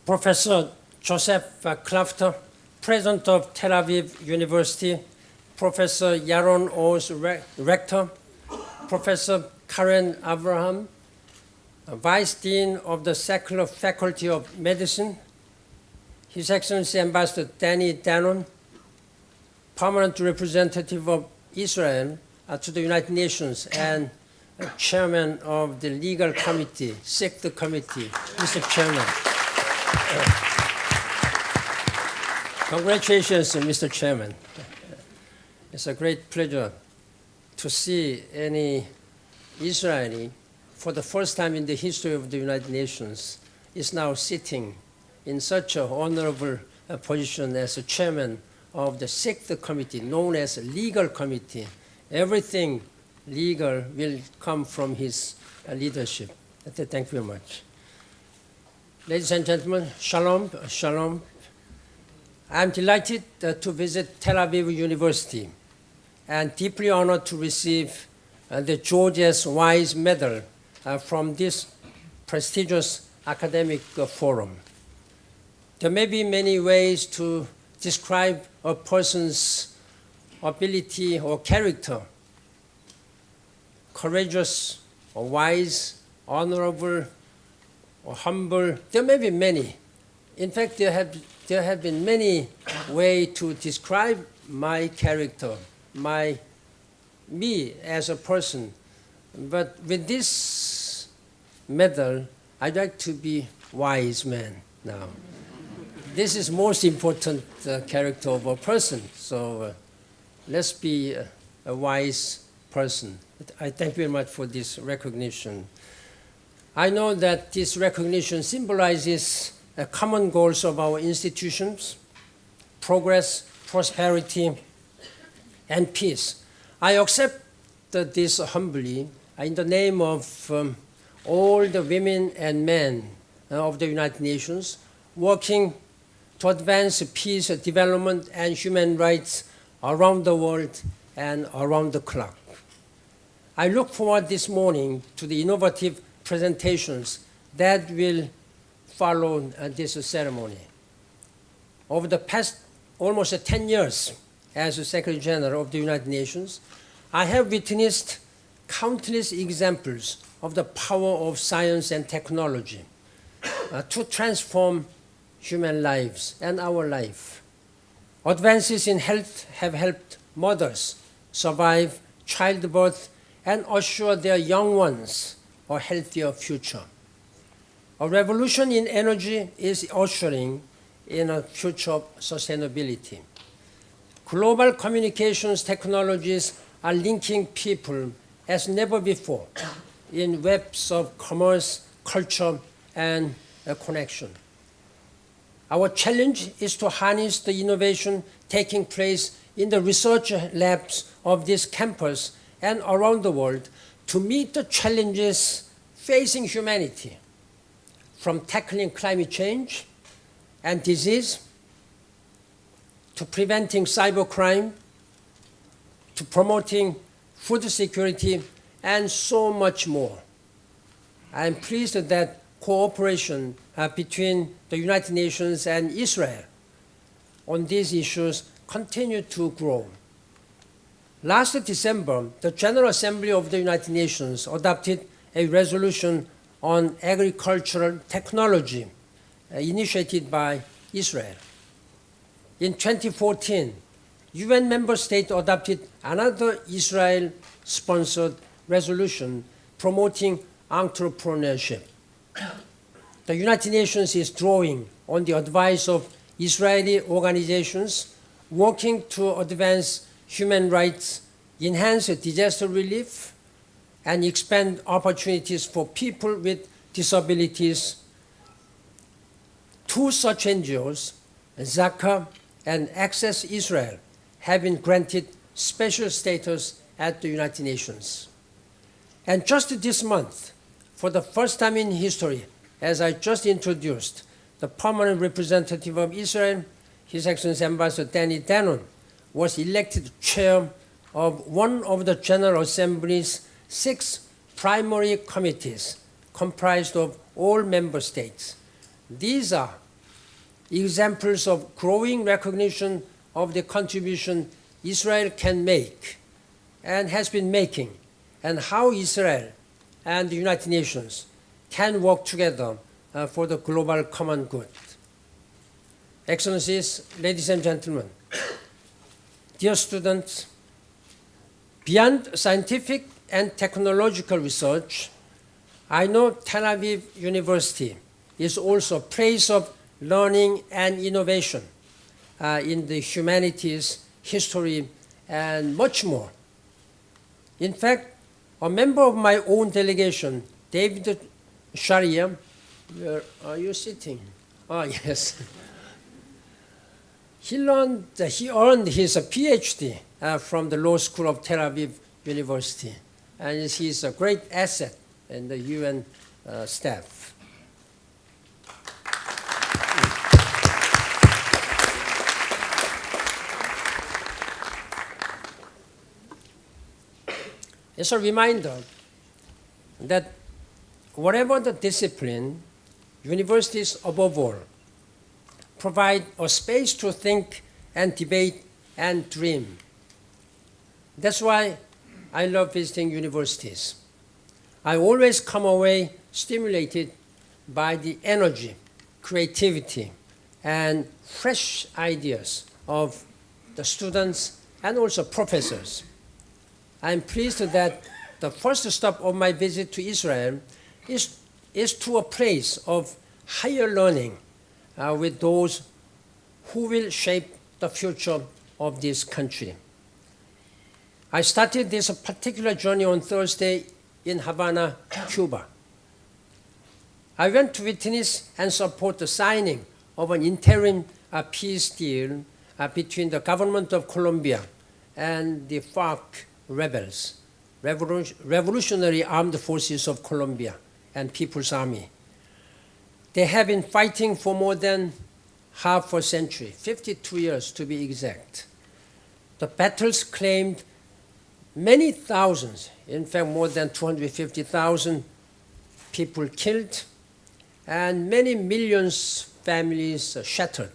Professor Joseph Klafter, President of Tel Aviv University, Professor Yaron O's Rector, Professor Karen Abraham, Vice Dean of the Secular Faculty of Medicine, His Excellency Ambassador Danon, Permanent Representative of Israel to the United Nations and Chairman of the Legal Committee, Sixth Committee, Mr. Chairman. Congratulations, Mr. Chairman. It's a great pleasure to see any Israeli, for the first time in the history of the United Nations, is now sitting in such an honorable position as a chairman of the Sixth Committee, known as Legal Committee. Everything legal will come from his leadership. Thank you very much. Ladies and gentlemen, shalom, shalom. I'm delighted to visit Tel Aviv University and deeply honored to receive the George S. Wise Medal from this prestigious academic forum. There may be many ways to describe a person's ability or character: courageous or wise, honorable or humble. There may be many. In fact, there have been many ways to describe my character, me as a person. But with this medal, I'd like to be wise man now. This is most important character of a person. So let's be a wise person. I thank you very much for this recognition. I know that this recognition symbolizes the common goals of our institutions: progress, prosperity, and peace. I accept this humbly in the name of all the women and men of the United Nations working to advance peace, development, and human rights around the world and around the clock. I look forward this morning to the innovative presentations that will follow this ceremony. Over the past almost 10 years as the Secretary General of the United Nations, I have witnessed countless examples of the power of science and technology to transform human lives and our life. Advances in health have helped mothers survive childbirth and assure their young ones a healthier future. A revolution in energy is ushering in a future of sustainability. Global communications technologies are linking people as never before in webs of commerce, culture, and connection. Our challenge is to harness the innovation taking place in the research labs of this campus and around the world to meet the challenges facing humanity, from tackling climate change and disease, to preventing cybercrime, to promoting food security, and so much more. I am pleased that cooperation between the United Nations and Israel on these issues continue to grow. Last December, the General Assembly of the United Nations adopted a resolution on agricultural technology initiated by Israel. In 2014, UN member states adopted another Israel-sponsored resolution promoting entrepreneurship. The United Nations is drawing on the advice of Israeli organizations working to advance human rights, enhance disaster relief, and expand opportunities for people with disabilities. Two such NGOs, Zaka and Access Israel, have been granted special status at the United Nations. And just this month, for the first time in history, as I just introduced, the permanent representative of Israel, His Excellency Ambassador Danon, was elected chair of one of the General Assembly's 6 primary committees comprised of all member states. These are examples of growing recognition of the contribution Israel can make and has been making, and how Israel and the United Nations can work together for the global common good. Excellencies, ladies and gentlemen, dear students, beyond scientific and technological research, I know Tel Aviv University is also a place of learning and innovation in the humanities, history, and much more. In fact, a member of my own delegation, David Sharia, where are you sitting? Oh, yes. He earned his PhD from the Law School of Tel Aviv University, and he's a great asset in the UN staff. It's a reminder that whatever the discipline, universities above all provide a space to think and debate and dream. That's why I love visiting universities. I always come away stimulated by the energy, creativity, and fresh ideas of the students and also professors. I'm pleased that the first stop of my visit to Israel is to a place of higher learning with those who will shape the future of this country. I started this particular journey on Thursday in Havana, Cuba. I went to witness and support the signing of an interim peace deal between the government of Colombia and the FARC rebels, Revolutionary Armed Forces of Colombia and People's Army. They have been fighting for more than half a century, 52 years to be exact. The battles claimed many thousands, in fact more than 250,000 people killed, and many millions families shattered.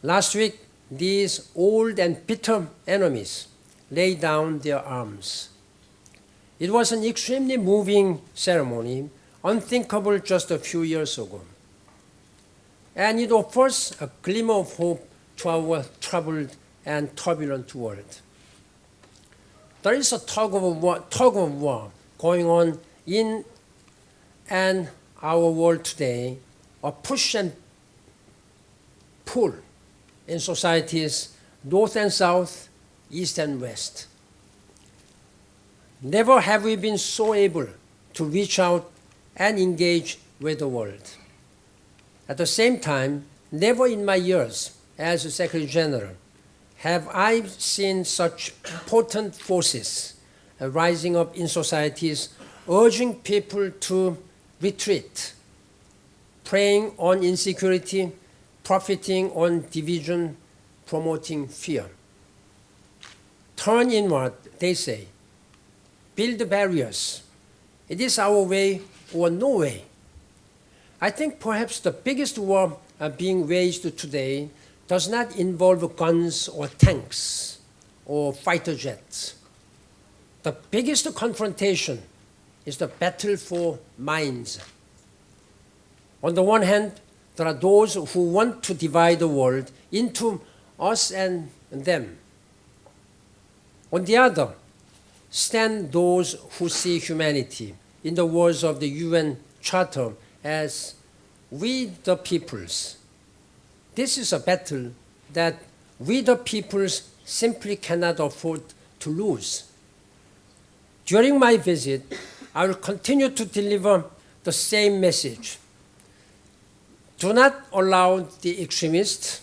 Last week, these old and bitter enemies laid down their arms. It was an extremely moving ceremony, unthinkable just a few years ago. And it offers a glimmer of hope to our troubled and turbulent world. There is a tug of war going on in and our world today, a push and pull in societies, north and south, east and west. Never have we been so able to reach out and engage with the world. At the same time, never in my years as a Secretary General have I seen such potent forces rising up in societies, urging people to retreat, preying on insecurity, profiting on division, promoting fear. Turn inward, they say. Build barriers. It is our way or no way. I think perhaps the biggest war being waged today does not involve guns or tanks or fighter jets. The biggest confrontation is the battle for minds. On the one hand, there are those who want to divide the world into us and them. On the other, stand those who see humanity, in the words of the UN Charter, as we the peoples. This is a battle that we the peoples simply cannot afford to lose. During my visit, I will continue to deliver the same message. Do not allow the extremists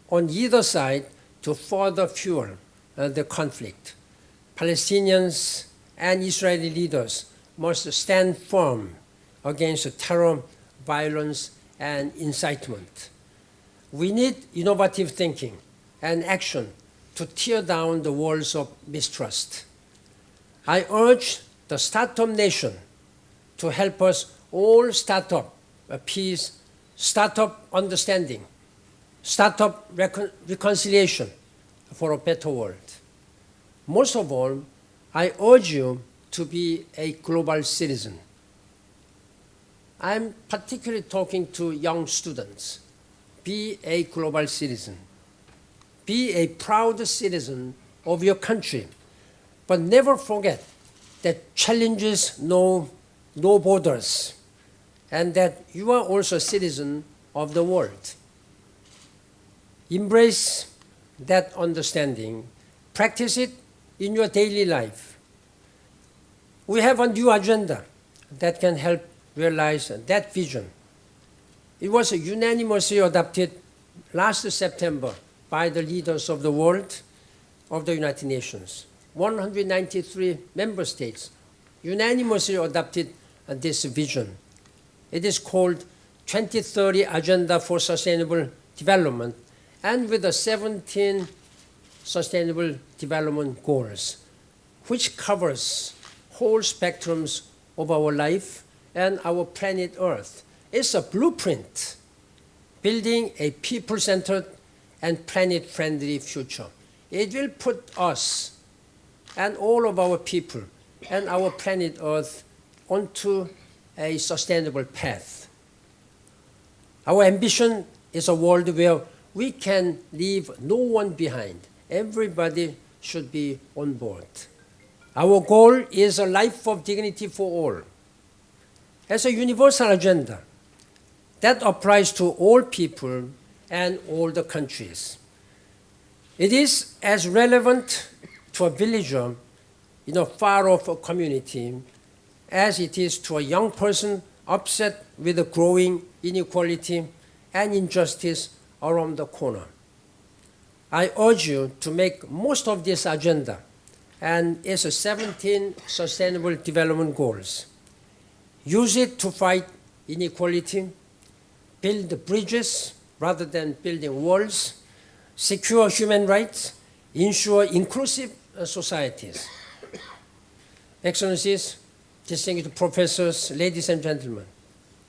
on either side to further fuel the conflict. Palestinians and Israeli leaders must stand firm against terror, violence, and incitement. We need innovative thinking and action to tear down the walls of mistrust. I urge the Startup Nation to help us all start up a peace, startup understanding, startup reconciliation for a better world. Most of all, I urge you to be a global citizen. I'm particularly talking to young students. Be a global citizen. Be a proud citizen of your country, but never forget that challenges know no borders, and that you are also a citizen of the world. Embrace that understanding. Practice it in your daily life. We have a new agenda that can help realize that vision. It was unanimously adopted last September by the leaders of the world, of the United Nations. 193 member states unanimously adopted this vision. It is called 2030 Agenda for Sustainable Development, and with the 17 Sustainable Development Goals, which covers whole spectrums of our life and our planet Earth. It's a blueprint, building a people-centered and planet-friendly future. It will put us and all of our people and our planet Earth onto a sustainable path. Our ambition is a world where we can leave no one behind. Everybody should be on board. Our goal is a life of dignity for all. As a universal agenda that applies to all people and all the countries. It is as relevant to a villager in a far-off community as it is to a young person upset with the growing inequality and injustice around the corner. I urge you to make most of this agenda and its 17 Sustainable Development Goals. Use it to fight inequality, build bridges rather than building walls, secure human rights, ensure inclusive societies. Excellencies, distinguished professors, ladies and gentlemen,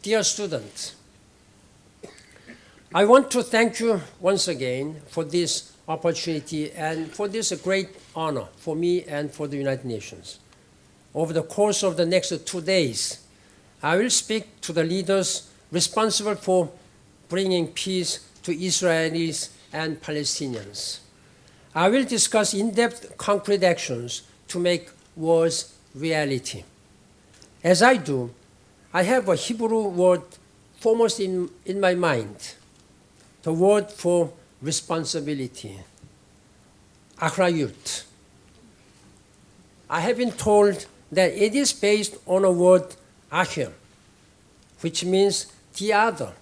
dear students, I want to thank you once again for this opportunity and for this great honor for me and for the United Nations. Over the course of the next 2 days, I will speak to the leaders responsible for bringing peace to Israelis and Palestinians. I will discuss in-depth concrete actions to make words reality. As I do, I have a Hebrew word foremost in my mind, the word for responsibility, achrayut. I have been told that it is based on a word, acher, which means the other,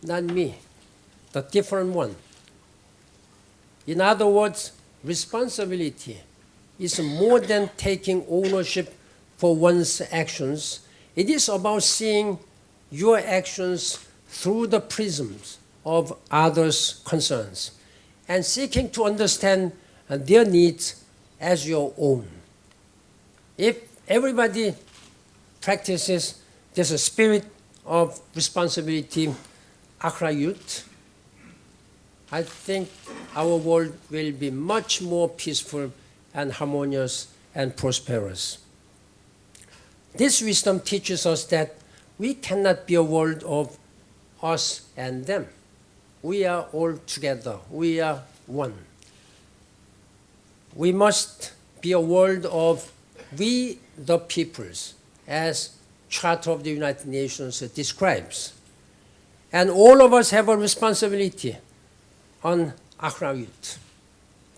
not me, the different one. In other words, responsibility is more than taking ownership for one's actions. It is about seeing your actions through the prisms of others' concerns and seeking to understand their needs as your own. If everybody practices this spirit of responsibility, achrayut, I think our world will be much more peaceful and harmonious and prosperous. This wisdom teaches us that we cannot be a world of us and them. We are all together. We are one. We must be a world of we the peoples, as Charter of the United Nations describes. And all of us have a responsibility on achrayut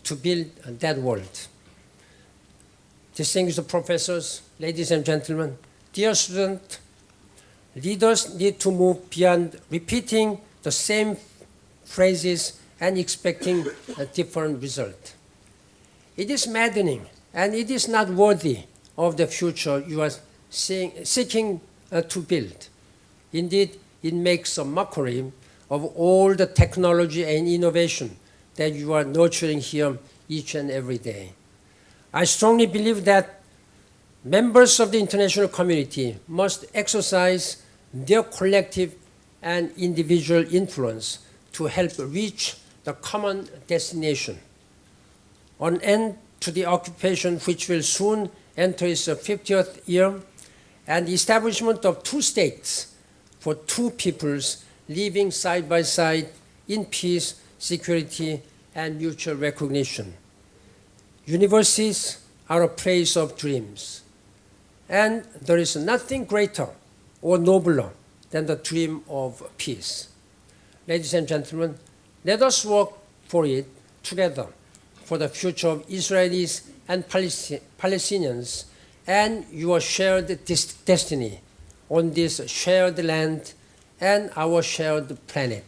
to build that world. Distinguished professors, ladies and gentlemen, dear students, leaders need to move beyond repeating the same phrases and expecting a different result. It is maddening and it is not worthy of the future you are seeking to build. Indeed, it makes a mockery of all the technology and innovation that you are nurturing here each and every day. I strongly believe that members of the international community must exercise their collective and individual influence to help reach the common destination. An end to the occupation, which will soon enter its 50th year, and the establishment of two states for two peoples living side by side in peace, security, and mutual recognition. Universities are a place of dreams, and there is nothing greater or nobler than the dream of peace. Ladies and gentlemen, let us work for it together, for the future of Israelis and Palestinians, and your shared destiny on this shared land and our shared planet.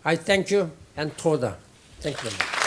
I thank you, and Toda. Thank you very much.